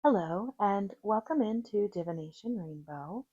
Hello, and welcome into Divination Rainbow.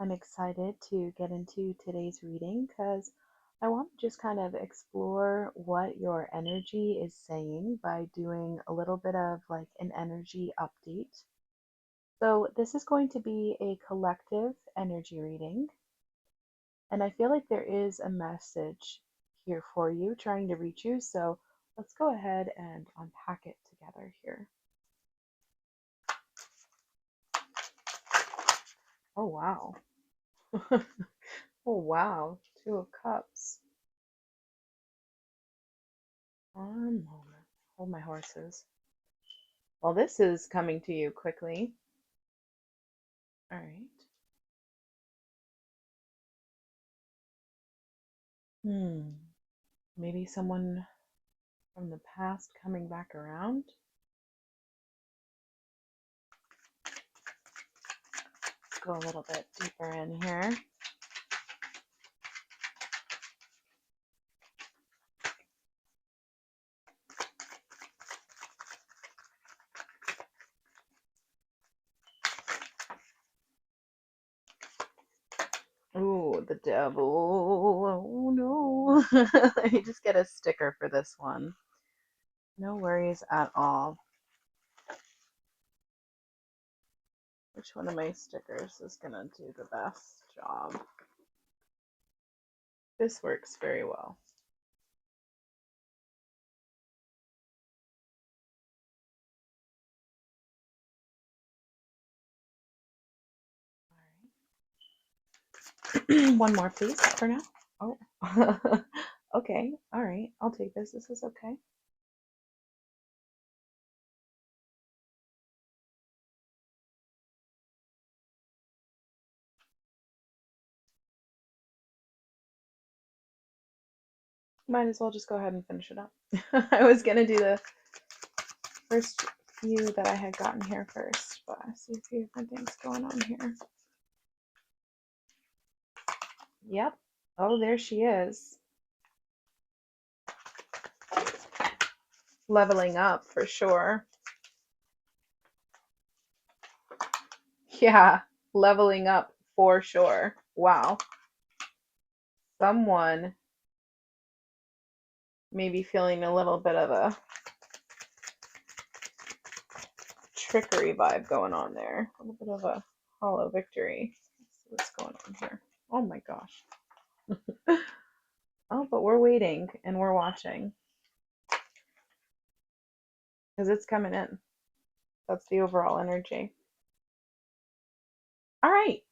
I'm excited to get into today's reading because I want to just kind of explore what your energy is saying by doing a little bit of like an energy update. So, this is going to be a collective energy reading, and I feel like there is a message here for you trying to reach you. So, let's go ahead and unpack it together here. Oh, wow. Oh, wow. Two of Cups. One moment. Hold my horses. Well, this is coming to you quickly. All right. Hmm. Maybe someone from the past coming back around. Let's go a little bit deeper in here. Ooh, the devil. Oh no. Let me just get a sticker for this one. No worries at all. Which one of my stickers is going to do the best job? This works very well. One more, please, for now. Oh, okay. All right. I'll take this. This is okay. Might as well just go ahead and finish it up. I was going to do the first few that I had gotten here first, but I see a few different things going on here. Yep. Oh, there she is. Leveling up for sure. Yeah, leveling up for sure. Wow. Someone maybe feeling a little bit of a trickery vibe going on there. A little bit of a hollow victory. Let's see what's going on here. Oh my gosh. Oh, but we're waiting and we're watching because it's coming in. That's the overall energy. All right.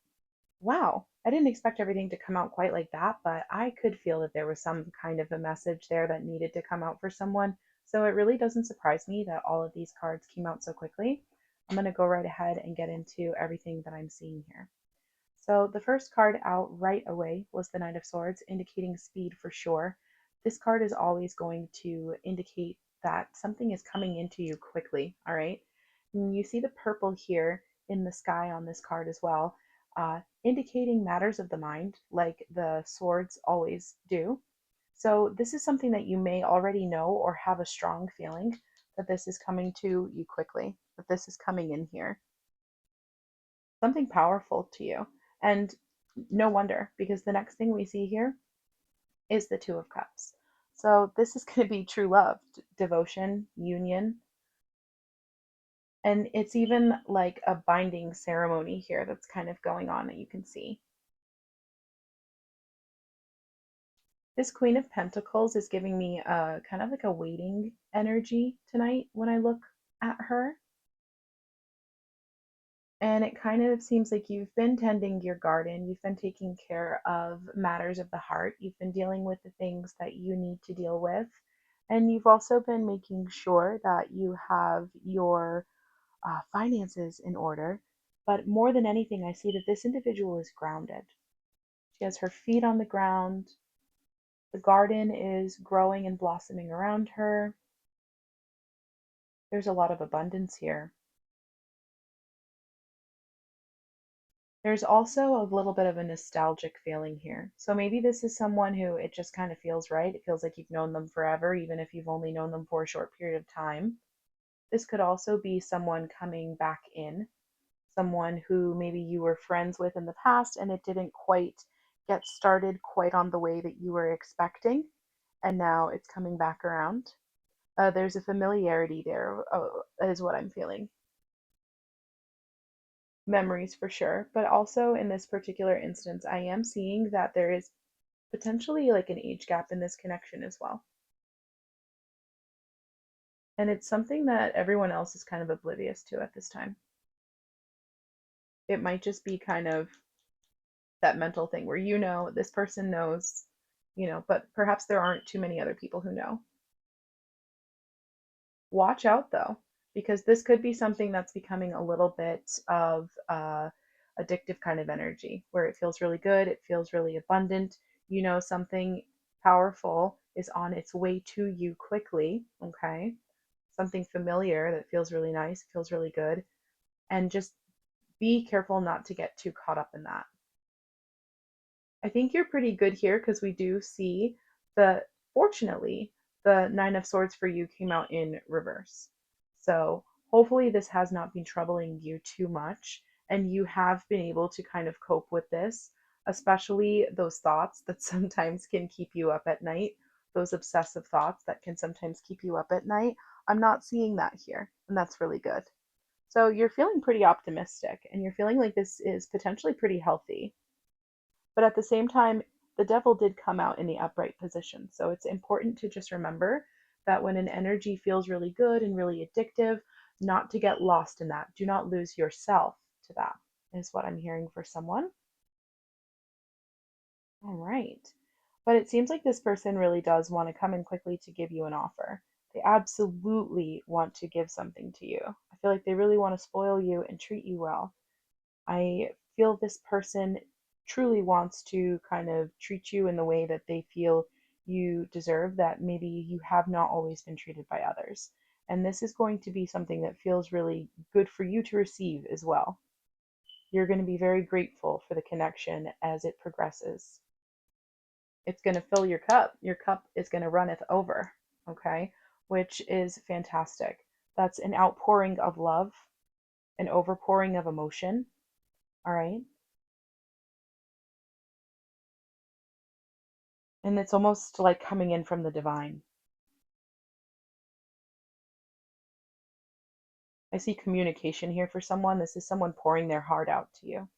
Wow. I didn't expect everything to come out quite like that, but I could feel that there was some kind of a message there that needed to come out for someone. So it really doesn't surprise me that all of these cards came out so quickly. I'm going to go right ahead and get into everything that I'm seeing here. So the first card out right away was the Knight of Swords, indicating speed for sure. This card is always going to indicate that something is coming into you quickly, all right? And you see the purple here in the sky on this card as well, indicating matters of the mind, like the swords always do. So this is something that you may already know or have a strong feeling that this is coming to you quickly, that this is coming in here something powerful to you. And no wonder, because the next thing we see here is the Two of Cups. So this is going to be true love, devotion, union, and it's even like a binding ceremony here that's kind of going on that you can see. This Queen of Pentacles is giving me a kind of like a waiting energy tonight when I look at her. And it kind of seems like you've been tending your garden, you've been taking care of matters of the heart, you've been dealing with the things that you need to deal with, and you've also been making sure that you have your finances in order. But more than anything, I see that this individual is grounded. She has her feet on the ground, the garden is growing and blossoming around her. There's a lot of abundance here. There's also a little bit of a nostalgic feeling here. So maybe this is someone who it just kind of feels right. It feels like you've known them forever, even if you've only known them for a short period of time. This could also be someone coming back in, someone who maybe you were friends with in the past and it didn't quite get started quite on the way that you were expecting, and now it's coming back around. There's a familiarity there, is what I'm feeling. Memories for sure, but also in this particular instance, I am seeing that there is potentially like an age gap in this connection as well. And it's something that everyone else is kind of oblivious to at this time. It might just be kind of that mental thing where this person knows, but perhaps there aren't too many other people who know. Watch out though, because this could be something that's becoming a little bit of addictive kind of energy where it feels really good, it feels really abundant. Something powerful is on its way to you quickly, okay? Something familiar that feels really nice, feels really good, and just be careful not to get too caught up in that. I think you're pretty good here because we do see fortunately, the Nine of Swords for you came out in reverse. So hopefully this has not been troubling you too much and you have been able to kind of cope with this, especially those thoughts that sometimes can keep you up at night, those obsessive thoughts that can sometimes keep you up at night. I'm not seeing that here, and that's really good. So you're feeling pretty optimistic and you're feeling like this is potentially pretty healthy. But at the same time, the devil did come out in the upright position. So it's important to just remember that when an energy feels really good and really addictive, not to get lost in that. Do not lose yourself to that, is what I'm hearing for someone. All right. But it seems like this person really does want to come in quickly to give you an offer. They absolutely want to give something to you. I feel like they really want to spoil you and treat you well. I feel this person truly wants to kind of treat you in the way that they feel you deserve, that maybe you have not always been treated by others. And this is going to be something that feels really good for you to receive as well. You're going to be very grateful for the connection as it progresses. It's going to fill your cup. Your cup is going to runneth over, okay? Which is fantastic. That's an outpouring of love, an overpouring of emotion, all right? And it's almost like coming in from the divine. I see communication here for someone. This is someone pouring their heart out to you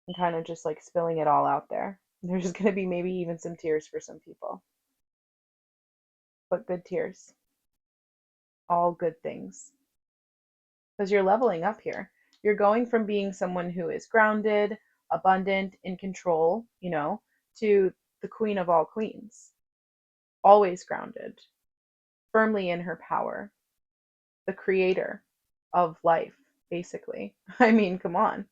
and kind of just like spilling it all out there. There's going to be maybe even some tears for some people, but good tears, all good things. Because you're leveling up here. You're going from being someone who is grounded, abundant, in control, to the queen of all queens, always grounded, firmly in her power, the creator of life, basically. I mean, come on.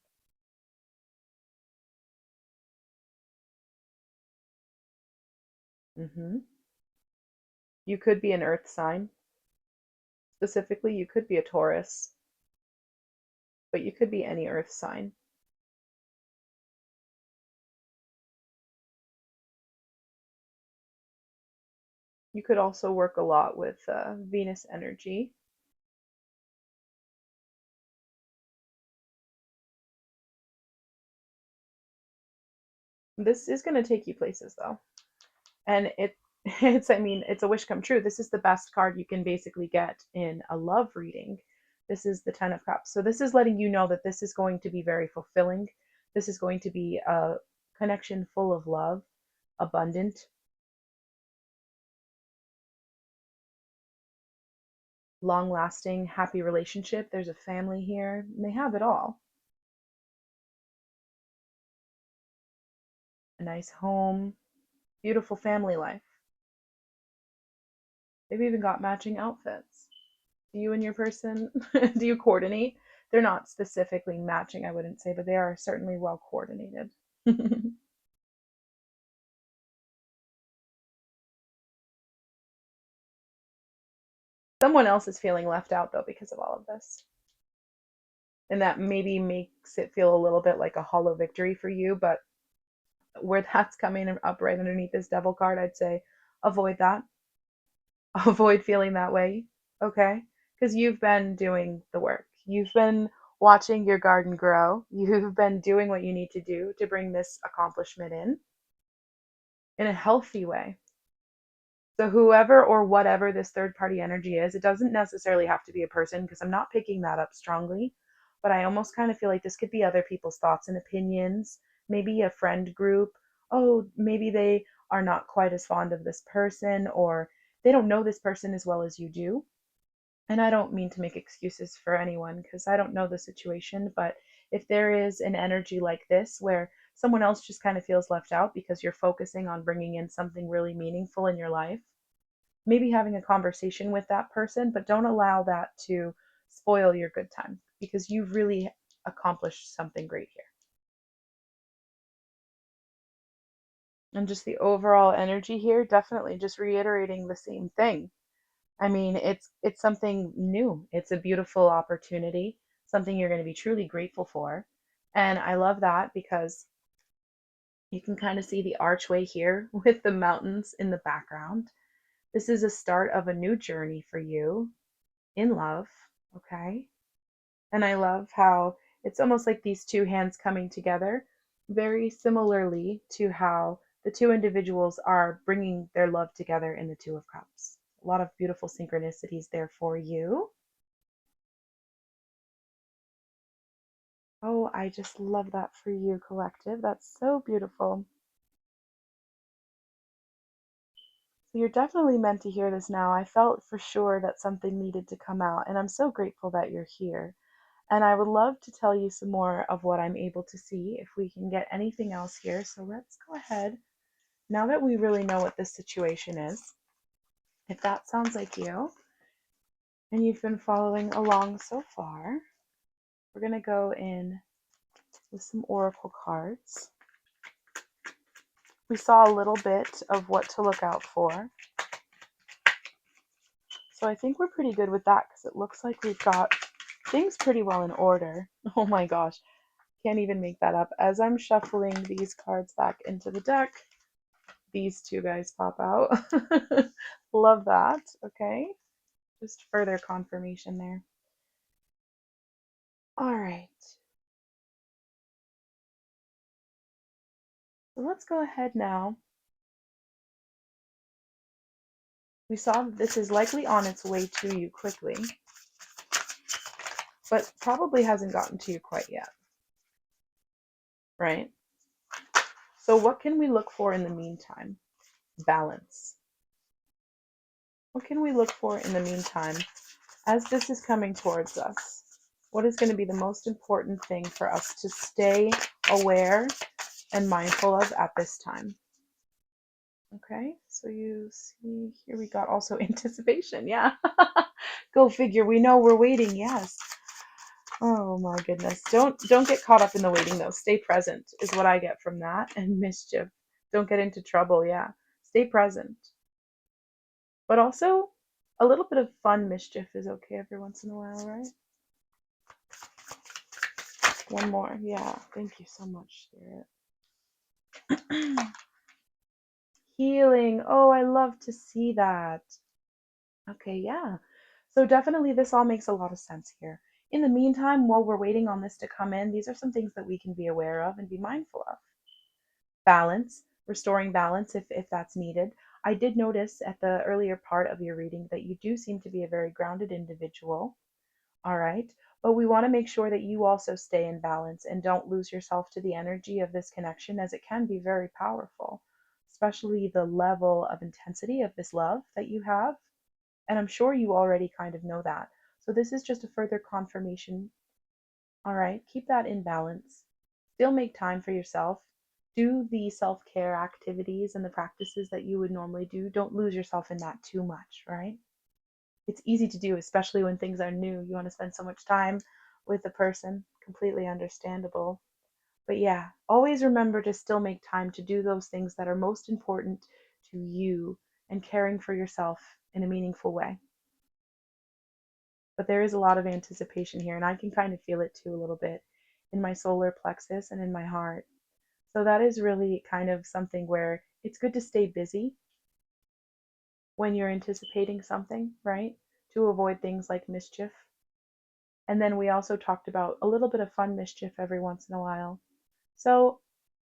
You could be an earth sign. Specifically, you could be a Taurus, but you could be any earth sign. You could also work a lot with Venus energy. This is going to take you places, though. And I mean, it's a wish come true. This is the best card you can basically get in a love reading. This is the Ten of Cups. So this is letting you know that this is going to be very fulfilling. This is going to be a connection full of love, abundant, long lasting, happy relationship. There's a family here. They have it all. A nice home, beautiful family life. They've even got matching outfits. Do you and your person, do you coordinate? They're not specifically matching, I wouldn't say, but they are certainly well coordinated. Someone else is feeling left out though because of all of this. And that maybe makes it feel a little bit like a hollow victory for you, but where that's coming up right underneath this devil card, I'd say avoid that. Avoid feeling that way. okay? Because you've been doing the work. You've been watching your garden grow. You've been doing what you need to do to bring this accomplishment in a healthy way. So, whoever or whatever this third party energy is, it doesn't necessarily have to be a person because I'm not picking that up strongly, but I almost kind of feel like this could be other people's thoughts and opinions, maybe a friend group. Oh, maybe they are not quite as fond of this person, or they don't know this person as well as you do. And I don't mean to make excuses for anyone because I don't know the situation, but if there is an energy like this where someone else just kind of feels left out because you're focusing on bringing in something really meaningful in your life, maybe having a conversation with that person, but don't allow that to spoil your good time because you've really accomplished something great here. And just the overall energy here, definitely just reiterating the same thing. I mean, it's something new. It's a beautiful opportunity, something you're going to be truly grateful for. And I love that because you can kind of see the archway here with the mountains in the background. This is a start of a new journey for you in love, okay? And I love how it's almost like these two hands coming together, very similarly to how the two individuals are bringing their love together in the Two of Cups. A lot of beautiful synchronicities there for you. Oh, I just love that for you, collective. That's so beautiful. So you're definitely meant to hear this now. I felt for sure that something needed to come out, and I'm so grateful that you're here. And I would love to tell you some more of what I'm able to see if we can get anything else here. So let's go ahead. Now that we really know what this situation is, if that sounds like you and you've been following along so far, we're going to go in with some oracle cards. We saw a little bit of what to look out for. So I think we're pretty good with that because it looks like we've got things pretty well in order. Oh my gosh, can't even make that up. As I'm shuffling these cards back into the deck, these two guys pop out. Love that. Okay, just further confirmation there. All right, so let's go ahead now. We saw that this is likely on its way to you quickly, but probably hasn't gotten to you quite yet, right? So what can we look for in the meantime? Balance. What can we look for in the meantime as this is coming towards us? What is going to be the most important thing for us to stay aware and mindful of at this time? Okay, so you see here we got also anticipation. Yeah. Go figure. We know we're waiting. Yes. Oh my goodness. Don't get caught up in the waiting though. Stay present is what I get from that. And mischief. Don't get into trouble. Yeah. Stay present. But also a little bit of fun mischief is okay every once in a while, right? One more. Yeah. Thank you so much, Spirit. Healing. Oh, I love to see that. Okay, yeah. So definitely this all makes a lot of sense here. In the meantime, while we're waiting on this to come in, these are some things that we can be aware of and be mindful of. Balance, restoring balance if that's needed. I did notice at the earlier part of your reading that you do seem to be a very grounded individual. All right. But we want to make sure that you also stay in balance and don't lose yourself to the energy of this connection as it can be very powerful, especially the level of intensity of this love that you have. And I'm sure you already kind of know that. So this is just a further confirmation. All right. Keep that in balance. Still make time for yourself. Do the self care activities and the practices that you would normally do. Don't lose yourself in that too much, right? It's easy to do, especially when things are new. You want to spend so much time with the person. Completely understandable. But yeah, always remember to still make time to do those things that are most important to you and caring for yourself in a meaningful way. But there is a lot of anticipation here, and I can kind of feel it too a little bit in my solar plexus and in my heart. So that is really kind of something where it's good to stay busy when you're anticipating something, right? to avoid things like mischief. And then we also talked about a little bit of fun mischief every once in a while. So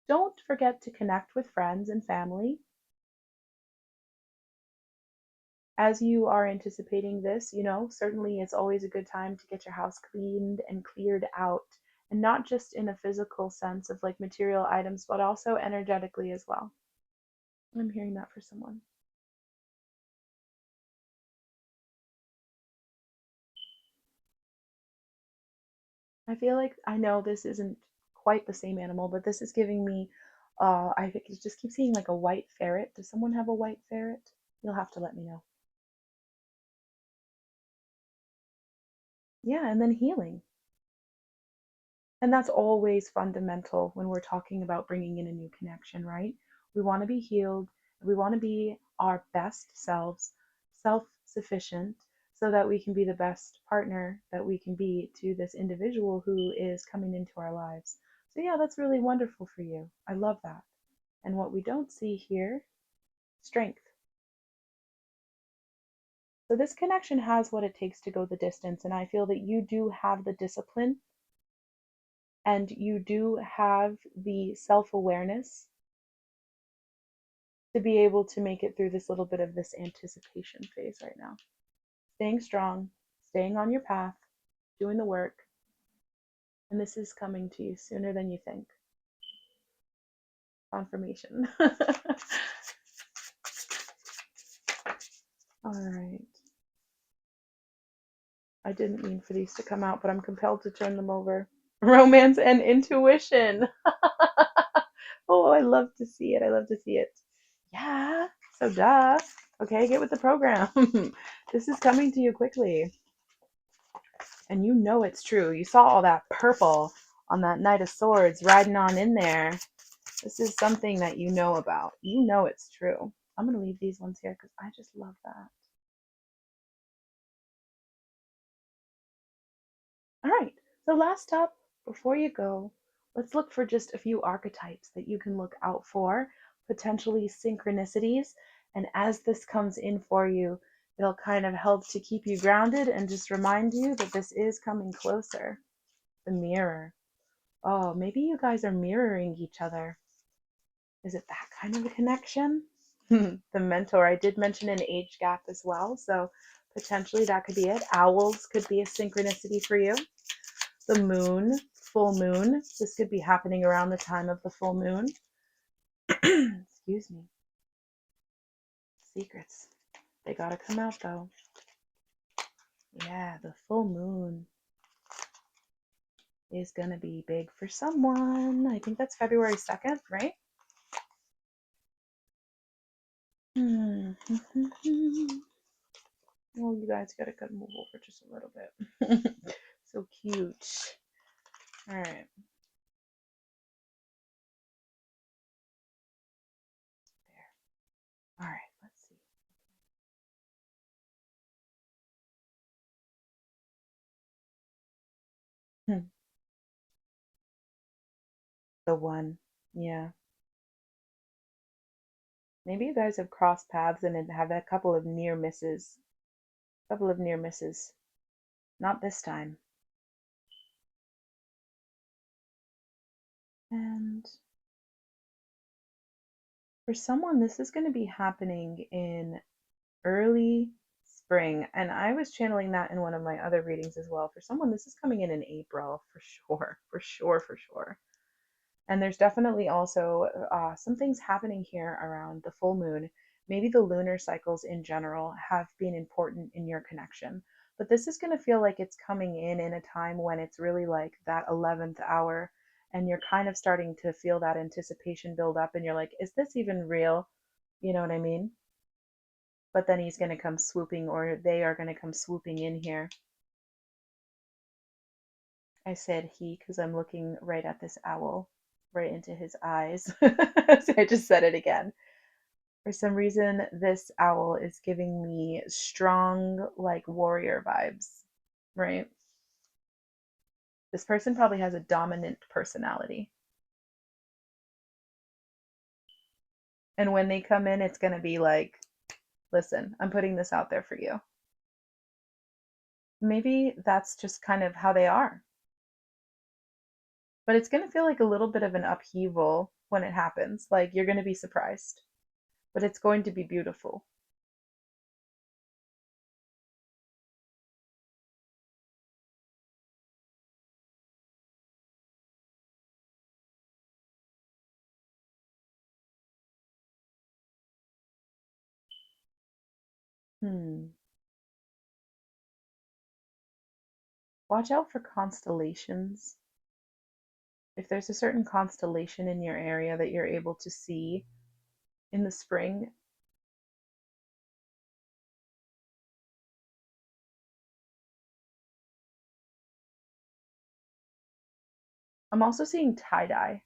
don't forget to connect with friends and family. As you are anticipating this, certainly it's always a good time to get your house cleaned and cleared out. And not just in a physical sense of like material items, but also energetically as well. I'm hearing that for someone. I feel like I know this isn't quite the same animal, but this is giving me, I think it just keeps seeing like a white ferret. Does someone have a white ferret? You'll have to let me know. Yeah, and then healing. And that's always fundamental when we're talking about bringing in a new connection, right? We want to be healed. We want to be our best selves, self sufficient, so that we can be the best partner that we can be to this individual who is coming into our lives. So, yeah, that's really wonderful for you. I love that. And what we don't see here, strength. So, this connection has what it takes to go the distance. And I feel that you do have the discipline and you do have the self awareness to be able to make it through this little bit of this anticipation phase right now. Staying strong, staying on your path, doing the work, and this is coming to you sooner than you think. Confirmation. All right. I didn't mean for these to come out, but I'm compelled to turn them over. Romance and intuition. Oh, I love to see it. I love to see it. Yeah. So, duh. Okay, get with the program. This is coming to you quickly. And you know it's true. You saw all that purple on that Knight of Swords riding on in there. This is something that you know about. You know it's true. I'm going to leave these ones here because I just love that. All right. So last up, before you go, let's look for just a few archetypes that you can look out for, potentially synchronicities. And as this comes in for you, it'll kind of help to keep you grounded and just remind you that this is coming closer. The mirror. Oh, maybe you guys are mirroring each other. Is it that kind of a connection? The mentor, I did mention an age gap as well, so potentially that could be it. Owls could be a synchronicity for you. The moon, full moon, this could be happening around the time of the full moon. Excuse me. Secrets. They gotta come out though. Yeah, the full moon is gonna be big for someone. I think that's February 2nd, right? Oh, you guys gotta move over just a little bit. So cute. All right. There. All right. Let's see. Hmm. The one. Yeah. Maybe you guys have crossed paths and have a couple of near misses. A couple of near misses. Not this time. And for someone, this is going to be happening in early spring. And I was channeling that in one of my other readings as well. For someone, this is coming in April for sure. For sure. For sure. And there's definitely also some things happening here around the full moon. Maybe the lunar cycles in general have been important in your connection. But this is going to feel like it's coming in a time when it's really like that 11th hour. And you're kind of starting to feel that anticipation build up. And you're like, is this even real? You know what I mean? But then he's going to come swooping, or they are going to come swooping in here. I said he because I'm looking right at this owl, right into his eyes. So I just said it again. For some reason, this owl is giving me strong, like warrior vibes, right? This person probably has a dominant personality. And when they come in, it's going to be like, listen, I'm putting this out there for you. Maybe that's just kind of how they are. But it's going to feel like a little bit of an upheaval when it happens. Like you're going to be surprised, but it's going to be beautiful. Hmm. Watch out for constellations. If there's a certain constellation in your area that you're able to see in the spring, I'm also seeing tie dye,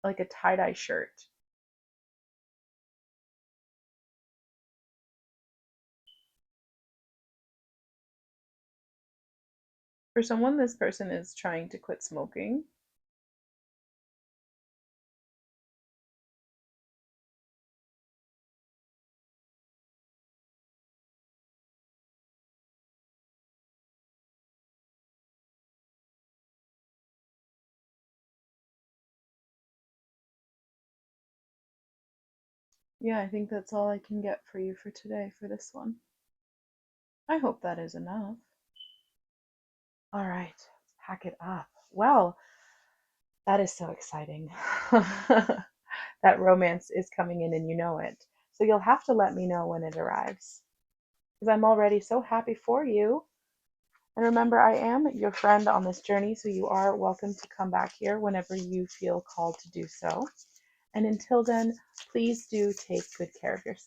like a tie dye shirt. For someone, this person is trying to quit smoking. Yeah, I think that's all I can get for you for today for this one. I hope that is enough. All right, let's pack it up. Well, that is so exciting. That romance is coming in and you know it. So you'll have to let me know when it arrives because I'm already so happy for you. And remember, I am your friend on this journey, so you are welcome to come back here whenever you feel called to do so. And until then, please do take good care of yourself.